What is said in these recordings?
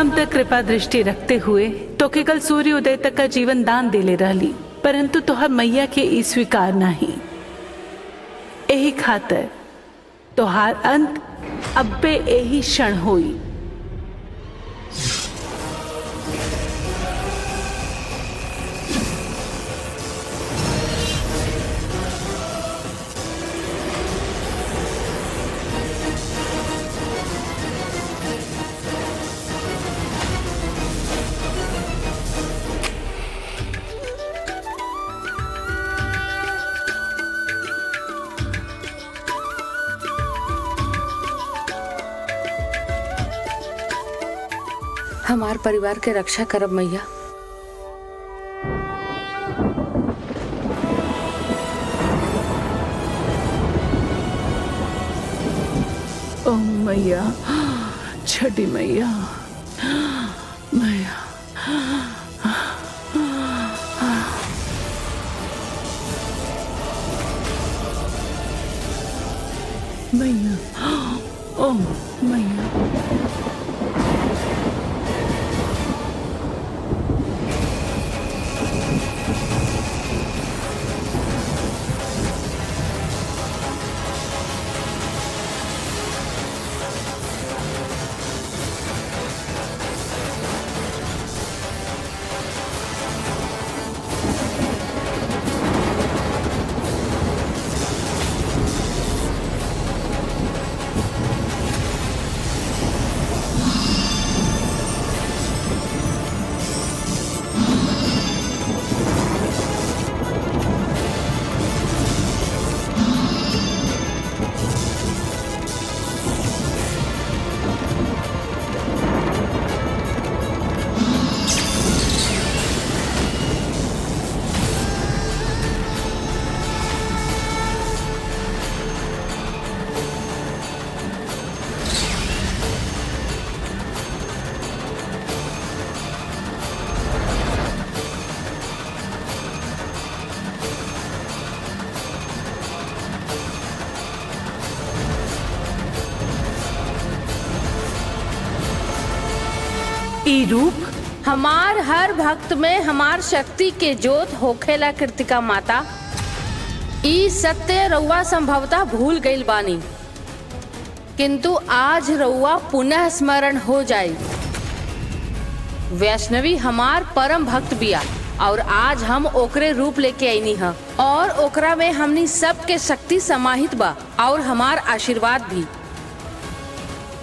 हम तक कृपा दृष्टि रखते हुए तो के कल सूर्य उदय तक का जीवन दान देले रहली, परंतु तोहर मैया के ई स्वीकार नहीं। यही खातर तोहार अंत अब्बे यही क्षण हुई। हमार परिवार के रक्षा करब मैया। ओ मैया, छठी मैया, मैया, मैया, ओ मैया। ई रूप हमार हर भक्त में हमार शक्ति के जोत होखेला कृतिका माता। ई सत्य रउआ संभवतः भूल गईल बानी, किंतु आज रउआ पुनः स्मरण हो जाई। वैष्णवी हमार परम भक्त बिया और आज हम ओकरे रूप लेके आईनी ह और ओकरा में हमनी सबके शक्ति समाहित बा और हमार आशीर्वाद भी।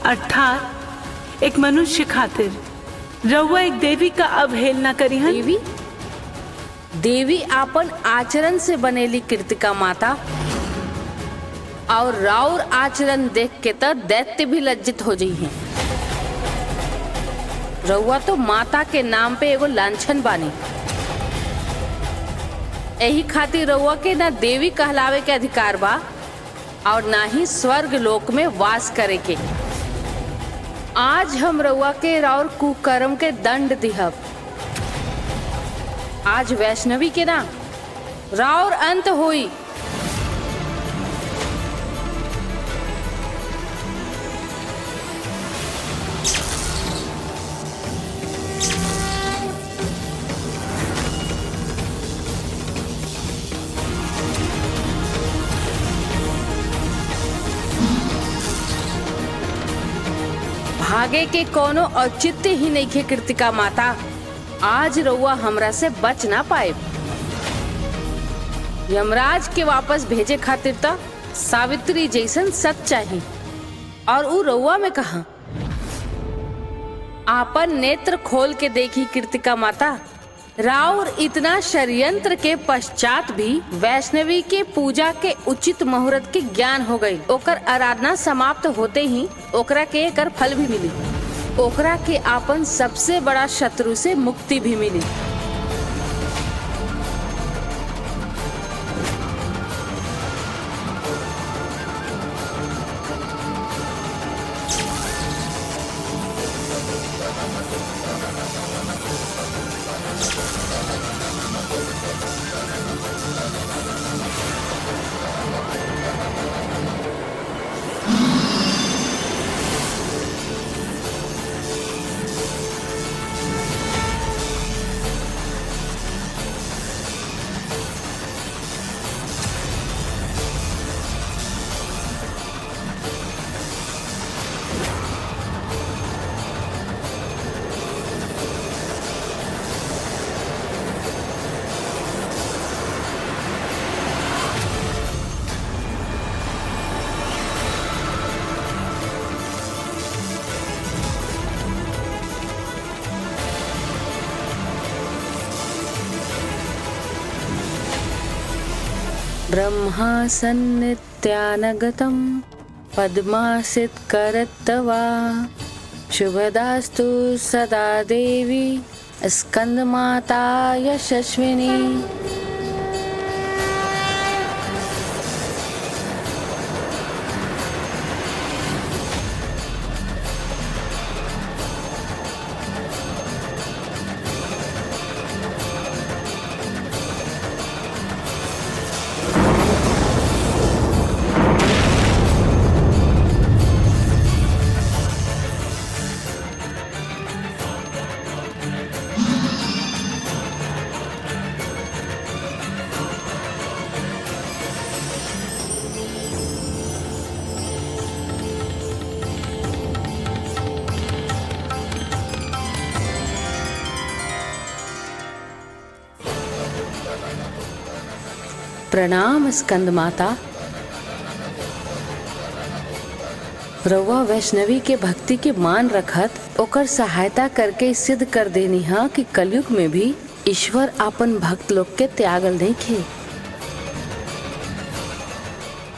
अर्थात एक मनुष्य खातिर रउआ एक देवी का अवहेलना करी हन। देवी देवी आपन आचरण से बनेली कृतिका माता, और राउर आचरण देख के तो दैत्य भी लज्जित हो जाई हैं। रउआ तो माता के नाम पे एगो लांछन बानी। यही खातिर रउआ के ना देवी कहलावे के अधिकार बा और ना ही स्वर्ग लोक में वास करे के। आज हम रउआ के राउर कुकर्म के दंड दिहब। आज वैष्णवी के ना राउर अंत हुई। भागे के कोनो औचित्य ही नहीं खे कृतिका माता। आज रउआ हमरा से बच ना पाए। यमराज के वापस भेजे खातिर तो सावित्री जैसन सच चाहिए, और उ रउआ में कहा। आपन नेत्र खोल के देखी कृतिका माता, राउर इतना षड्यंत्र के पश्चात भी वैष्णवी के पूजा के उचित मुहूर्त के ज्ञान हो गई। ओकर आराधना समाप्त होते ही ओकरा के एकर फल भी मिली। ओकरा के आपन सबसे बड़ा शत्रु से मुक्ति भी मिली। ब्रह्मा सन्नित्यानगतं पद्मासितकरत्तवा शुभदास्तु सदा देवी स्कंदमाता यशस्विनी। प्रणाम स्कंद माता। रउआ वैष्णवी के भक्ति के मान रखत ओकर सहायता करके सिद्ध कर देनी हा कि कलयुग में भी ईश्वर आपन भक्त लोग के त्यागल नहीं खे।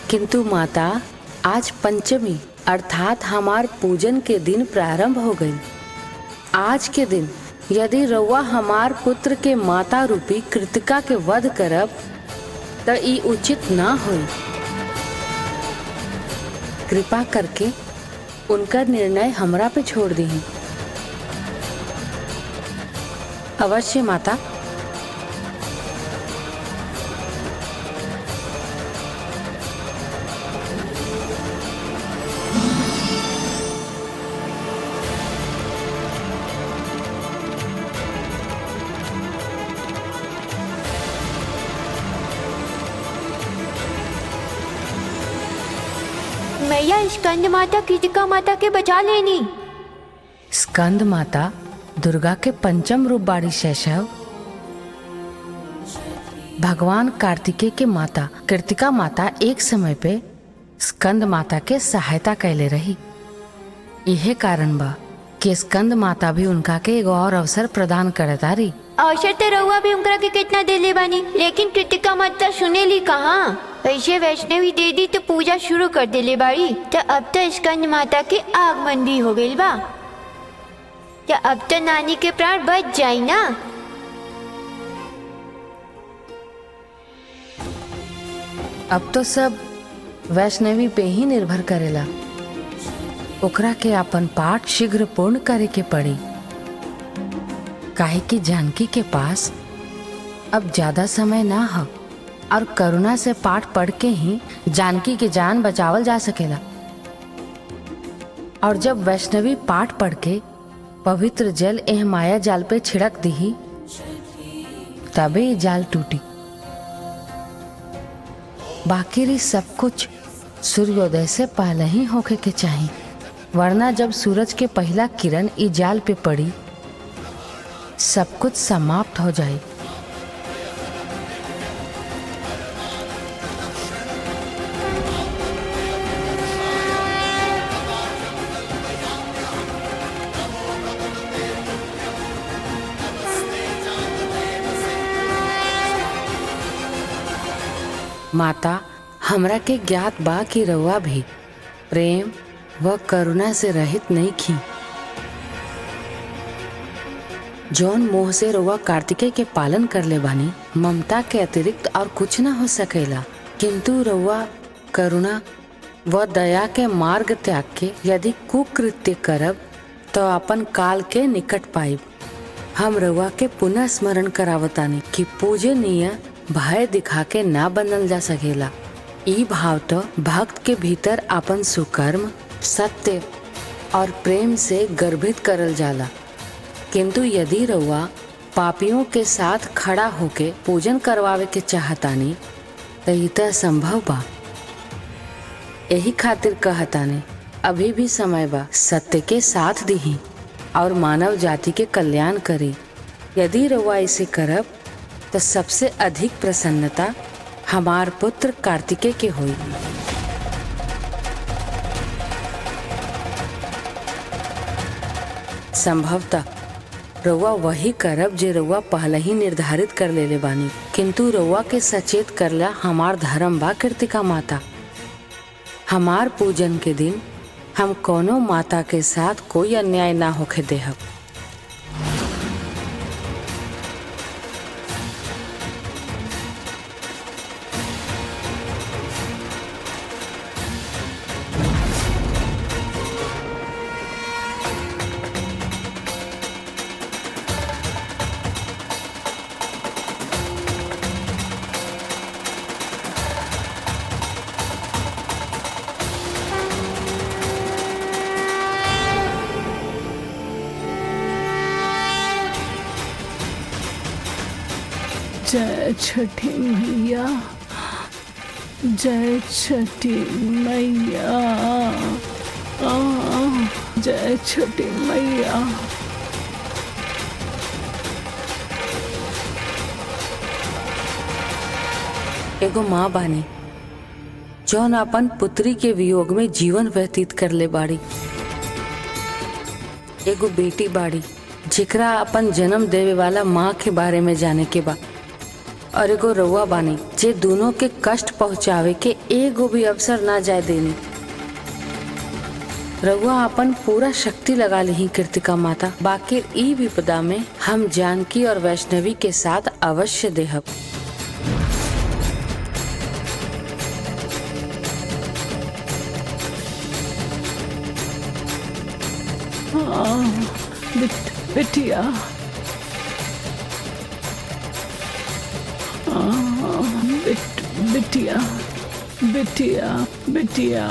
किंतु माता, आज पंचमी अर्थात हमार पूजन के दिन प्रारंभ हो गई। आज के दिन यदि रउआ हमार पुत्र के माता रूपी कृतिका के वध करब तो ई उचित ना होई। कृपा करके उनका निर्णय हमरा पे छोड़ दी। अवश्य माता। मैया स्कंद माता कृतिका माता के बचा लेनी। स्कंद माता दुर्गा के पंचम रूप बाड़ी शैशव। भगवान कार्तिकेय के माता कृतिका माता एक समय पे स्कंद माता के सहायता कैले रही। यह कारण बा कि स्कंद माता भी उनका के एगो और अवसर प्रदान करता रही। अवसर तो रहुआ भी उनकरा के कितना देले बानी, लेकिन कृतिका माता सुनेली कहाँ। ऐसे वैष्णवी दे दी तो पूजा शुरू कर देले बाड़ी। तो अब तो स्कंद माता के आगमन भी हो गइल बा। तो अब तो नानी के प्राण बच जाई ना। अब तो सब वैष्णवी पे ही निर्भर करेला। ओकरा के अपन पाठ शीघ्र पूर्ण करे के पड़ी, काहे कि जानकी के पास अब ज्यादा समय ना हो और करुणा से पाठ पढ़ के ही जानकी की जान बचावल जा सकेला। और जब वैष्णवी पाठ पढ़ के पवित्र जल एह माया जाल पे छिड़क दी तबे ये जाल टूटी। बाकी री सब कुछ सूर्योदय से पहले ही होके के चाहिए, वरना जब सूरज के पहला किरण ई जाल पे पड़ी सब कुछ समाप्त हो जाए। माता, हमरा के ज्ञात बा कि रउआ भी प्रेम व करुणा से रहित नहीं खी। जौन मोह से रउआ कार्तिकेय के पालन कर ले बानी, ममता के अतिरिक्त और कुछ न हो सकेला। किंतु रउआ करुणा व दया के मार्ग त्याग के यदि कुकृत्य करब तो अपन काल के निकट पाइब। हम रउआ के पुनः स्मरण करावतानी कि पूजनीय भय दिखा के ना बनल जा सकेला। ई भाव तो भक्त के भीतर अपन सुकर्म, सत्य और प्रेम से गर्भित करल जाला। किंतु यदि रउआ पापियों के साथ खड़ा होके पूजन करवावे के चाहतानी तो ई तो संभव बा। यही खातिर कहतानी अभी भी समय बा, सत्य के साथ दीही और मानव जाति के कल्याण करी। यदि रउआ इसे करब तो सबसे अधिक प्रसन्नता हमार पुत्र कार्तिकेय के होई। संभवतः रउआ वही करब जे रउआ पहले ही निर्धारित कर लेले बानी, किंतु रउआ के सचेत करला हमार धर्म बा कृतिका माता। हमार पूजन के दिन हम कोनो माता के साथ कोई अन्याय ना होके देहब। जय छठी मैया, जय छठी मैया, जय छठी मैया। एगो माँ बानी जौन अपन पुत्री के वियोग में जीवन व्यतीत कर ले बाड़ी। एगो बेटी बाड़ी जेकरा अपन जन्म देवे वाला माँ के बारे में जाने के बा, और एगो रउआ बानी जे दोनों के कष्ट पहुँचावे के एगो भी अवसर ना जाए देनी। रउआ अपन पूरा शक्ति लगा ली कृतिका माता, बाकी ई विपदा में हम जानकी और वैष्णवी के साथ अवश्य देहब। बिटिया, बिटिया, बिटिया, बिटिया।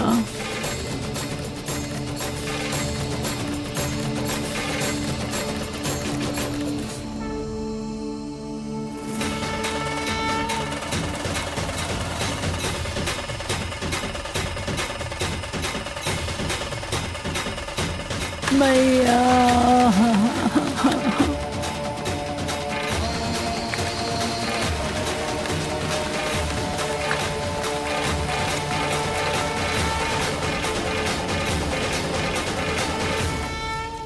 मैया,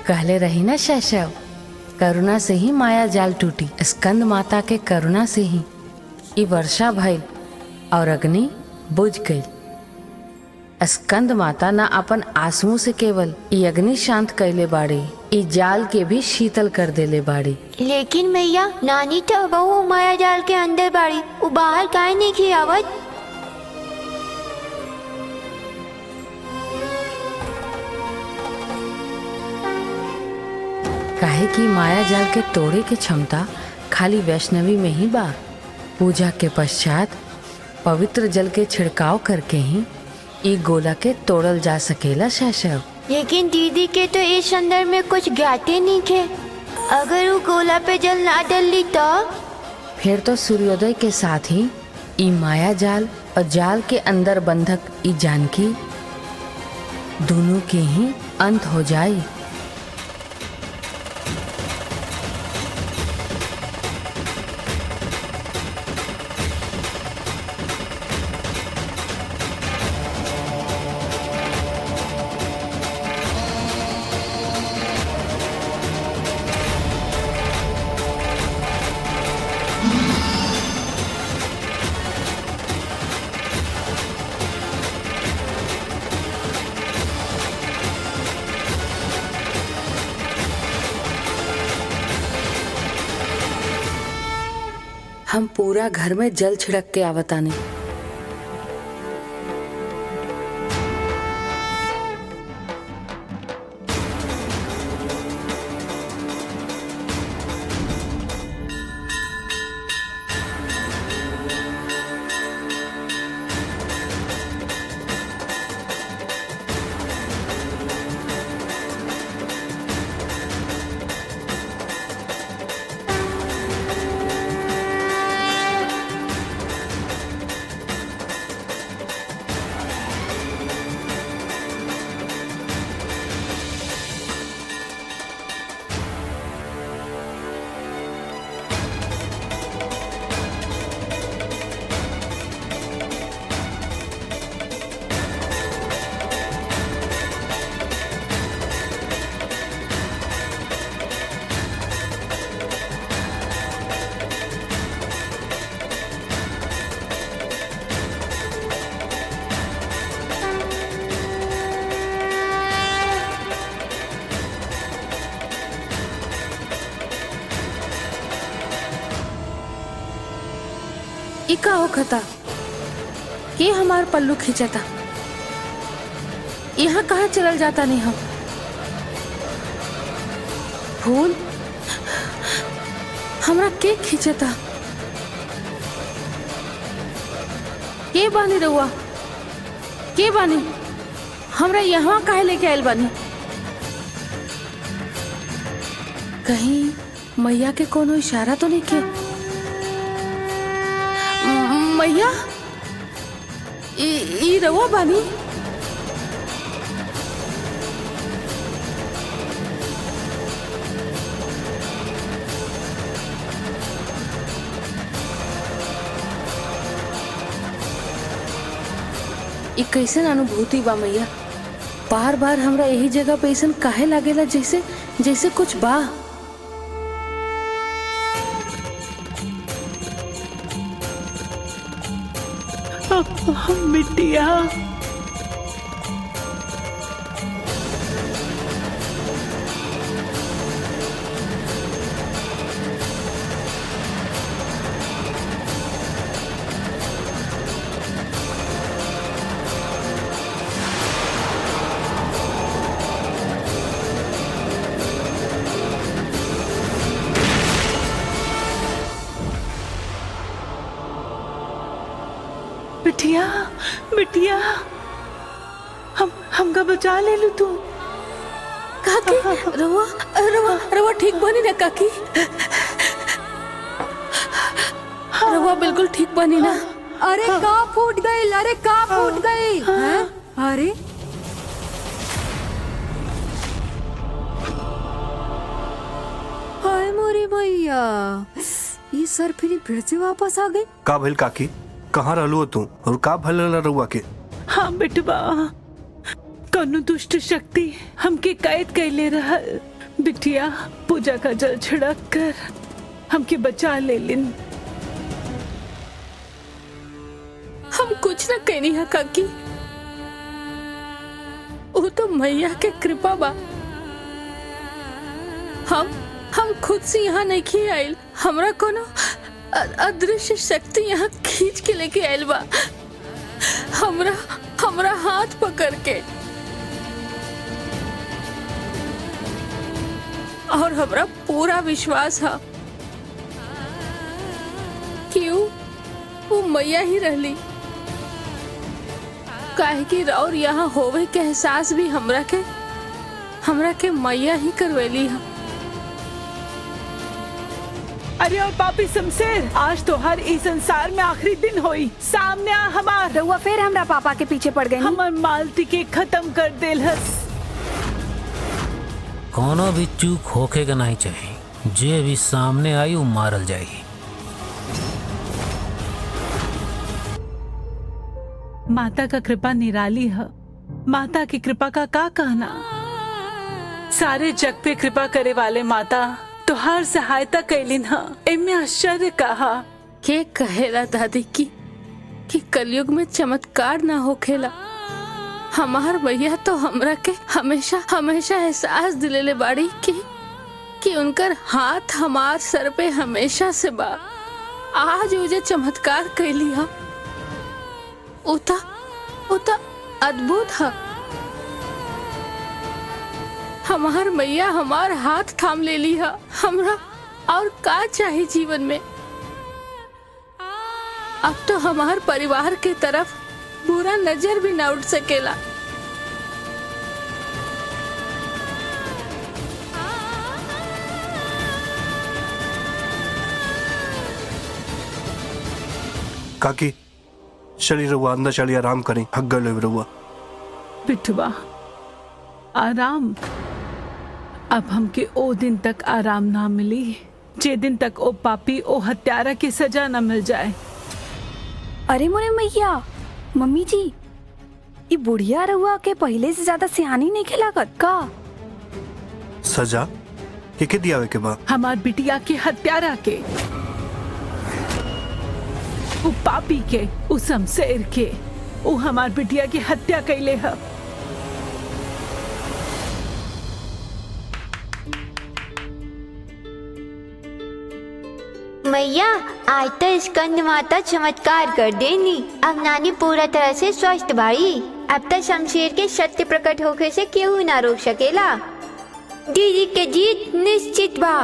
कहले रही ना शैशव, करुणा से ही माया जाल टूटी। स्कंद माता के करुणा से ही ई वर्षा भइल और अग्नि बुझ गई। स्कंद माता ना अपन आंसुओं से केवल ई अग्नि शांत कैले बाड़ी, ई जाल के भी शीतल कर देले बाड़ी। लेकिन मैया, नानी तो बहु माया जाल के अंदर बाड़ी, वो बाहर काहे नहीं खियावत? काहे कि माया जाल के तोड़े के क्षमता खाली वैष्णवी में ही बा। पूजा के पश्चात पवित्र जल के छिड़काव करके ही ई गोला के तोड़ल जा सकेला शैशव। लेकिन दीदी के तो इस संदर्भ में कुछ ज्ञाते नहीं थे। अगर वो गोला पे जल ना डली तो फिर तो सूर्योदय के साथ ही ई माया जाल और जाल के अंदर बंधक ई जानकी दोनों के ही अंत हो जाए। हम पूरा घर में जल छिड़क के आवतानी। इका होखता के हमार पल्लू खींचता। यहाँ कहाँ चलल जाता नहीं हम। फूल हमरा के खींचता। के बानी रहुआ, के बानी, हमरा यहाँ काहे लेके आयल बानी। कहीं मैया के कोनो इशारा तो नहीं किया। मैया ई रहुआ बानी। ई कैसन अनुभूति बा मैया। बार बार हमरा यही जगह पे ऐसन काहे लागेला जैसे जैसे कुछ बा। बिटिया बिटिया बिटिया हमका बचा ले लू तू। काकी रवा रवा रवा ठीक बनी ना काकी। रवा बिल्कुल ठीक बनी ना। अरे का फूट गई, अरे का फूट गई। अरे हाय मोरी भैया, ये सर फिर से वापस आ गई। का भइल काकी, कहाँ रहलू तू और का भल रहुआ के? हाँ बिटवा, कौनो दुष्ट शक्ति हमके कैद कैले रहा। बिटिया पूजा का जल छिड़क कर हमके बचा ले लिन। हम कुछ न कहनी है काकी, वो तो मैया के कृपा बा। हम खुद से यहाँ नहीं खी आयल। हमरा कोनो अदृश्य शक्ति यहाँ खींच के लेके आयल बा। हमरा हाथ पकड़ के, और हमरा पूरा विश्वास है कि वो मैया ही रहली। काहे कि और यहाँ होवे के एहसास भी हमरा के मैया ही करवेली है। अरे और पापी शमशेर, आज तो हर इस संसार में आखिरी दिन होई। सामने आ हमार। रहुआ फिर हमरा पापा के पीछे पड़ गई। हमार मालती के खत्म कर देल हस। कोनो भी चूक होके का नहीं चाहिए। जे भी सामने आई वो मारल जाएगी। माता का कृपा निराली है। माता की कृपा का कहना। सारे जग पे कृपा करे वाले माता तो हर सहायता कैलिन है। इनमें आश्चर्य कहा के कहेला दादी कि कलयुग में चमत्कार ना होखेला। हमार भैया तो हमरा के हमेशा एहसास दिलेले बाड़ी कि उनकर हाथ हमार सर पे हमेशा से बा। आज वो जो चमत्कार कैली है उता अद्भुत है। हमार मैया हमार हाथ थाम ले ली है। हमरा और का चाहिए जीवन में। अब तो हमार परिवार के तरफ बुरा नजर भी ना उठ सकेला। काकी चली रहुआ, अंदर चली, आराम करें। हक गए रहुआ। बिटवा आराम। अब हमके ओ दिन तक आराम ना मिली जे दिन तक ओ पापी ओ हत्यारा की सजा न मिल जाए। अरे मोरे मैया, मम्मी जी, ये बुढ़िया रहुआ के पहले से ज्यादा सियानी नहीं खिलाकत का? सजा के दिया के बा? हमार बिटिया के हत्यारा के, वो पापी के, वो शमशेर के, वो हमार बिटिया की हत्या कैले है। मैया आज तो स्कंद माता चमत्कार कर देनी। अब नानी पूरा तरह से स्वस्थ बाड़ी। अब तक शमशेर के सत्य प्रकट होके से केहू ना रोक सकेला। दीदी के जीत निश्चित बा।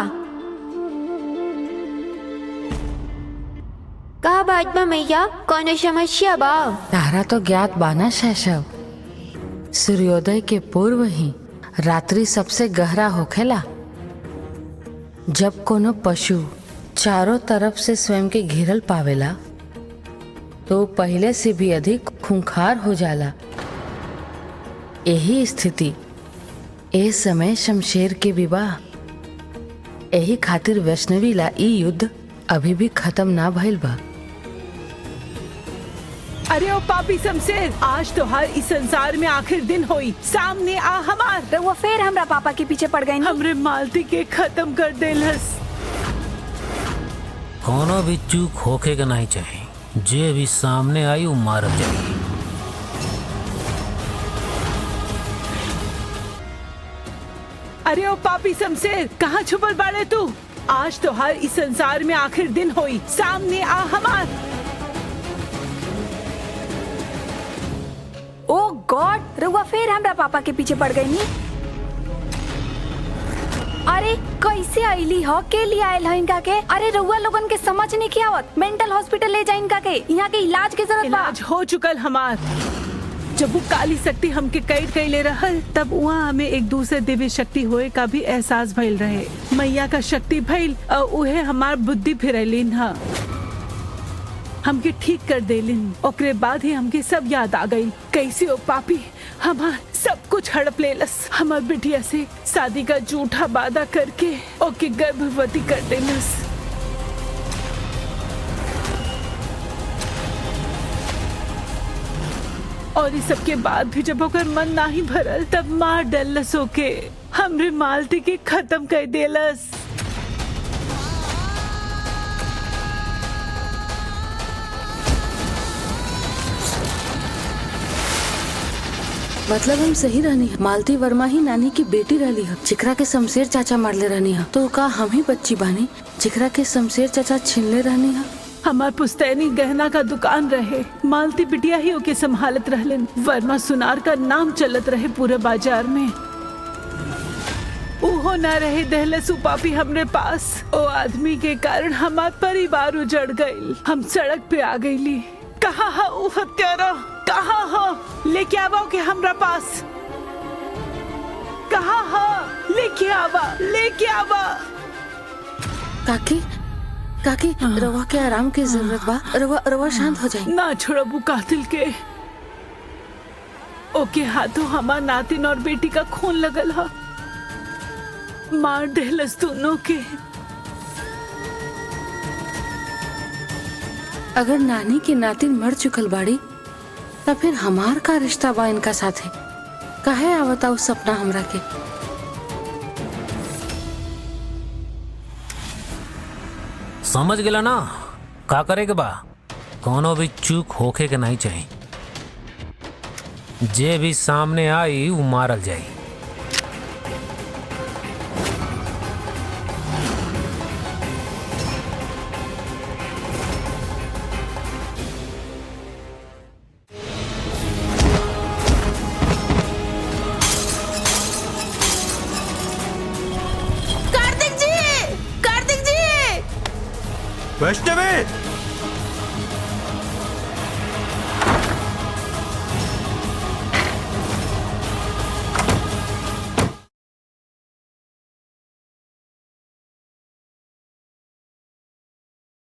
का बात बा मैया, कौनो समस्या बा? तारा तो ज्ञात बाना शैशव, सूर्योदय के पूर्व ही रात्रि सबसे गहरा होखेला। जब कोनो पशु चारों तरफ से स्वयं के घेरल पावेला तो पहले से भी अधिक खूंखार हो जाला। यही स्थिति ए समय शमशेर के विवाह। यही खातिर वैष्णवी ला ई युद्ध अभी भी खत्म ना भइल बा। अरे ओ पापी शमशेर, आज तो हर इस संसार में आखिर दिन होई। सामने आ हमार। रउआ फिर हमरा पापा के पीछे पड़ गई। हमरे मालती के खत्म कर देलस। कोनो भी चूक होके के नहीं चाहिए। जे भी सामने आई वो मारल जाए। अरे ओ पापी शमशेर, कहाँ छुपल बाड़े तू? आज तो हर इस संसार में आखिर दिन होई। सामने आ हमार। ओ गॉड, रउआ फिर हमरा पापा के पीछे पड़ गई नी। अरे कैसे आईली हो, के लिए आयल हो इनका के? अरे रउआ लोगन के समझ नहीं किया आवत। मेंटल हॉस्पिटल ले जा इनका के, यहाँ के इलाज की जरूरत बा। इलाज हो चुकल हमार। जब वो काली शक्ति हमके कैद कैले रहल तब वहाँ हमें एक दूसरे दिव्य शक्ति होए का भी एहसास भइल रहे। मैया का शक्ति भइल और उहे हमार बुद्धि फिरैलिन हा। हमके ठीक कर देलिन। ओकरे बाद ही हमके सब याद आ गई। कैसे ओ पापी हमार सब कुछ हड़प लेलस। हमार बिटिया से शादी का झूठा वादा करके ओके गर्भवती कर देलस। और इस सब के बाद भी जब ओकर मन नाही भरल तब मार डलस ओके। हमरे मालती के खत्म कर देलस। मतलब हम सही रहनी है। मालती वर्मा ही नानी की बेटी रहली है, जिकरा के शमशेर चाचा मारले रहनी है। तो का हम ही बच्ची बानी जिकरा के शमशेर चाचा छीनले रहनी है? हमार पुस्तैनी गहना का दुकान रहे। मालती बिटिया ही ओके संभालत रहलन। वर्मा सुनार का नाम चलत रहे पूरे बाजार में। उहो ना रहे दहलस पापी हमरे पास। ओ आदमी के कारण हमार परिवार उजड़ गई। हम सड़क पे आ गईली। कहाँ है वो हत्यारा? कहाँ है? लेके आवा के हमरा पास। कहाँ है? लेके आवा, लेके आवा। काकी काकी, रवा के आराम की जरूरत बा। रवा शांत हो जाए। ना छोड़बू कातिल के। ओके हाथों हमार नातिन और बेटी का खून लगल हा। मार देहलस दोनों के। अगर नानी की नातिन मर चुकल बाड़ी तब फिर हमार का रिश्ता बा इनका साथे? काहे आवता उस सपना हमरा के? समझ गेला ना का करे के बा? कोनो भी चूक होके के नहीं चाहिए। जे भी सामने आई वो मारल जाए।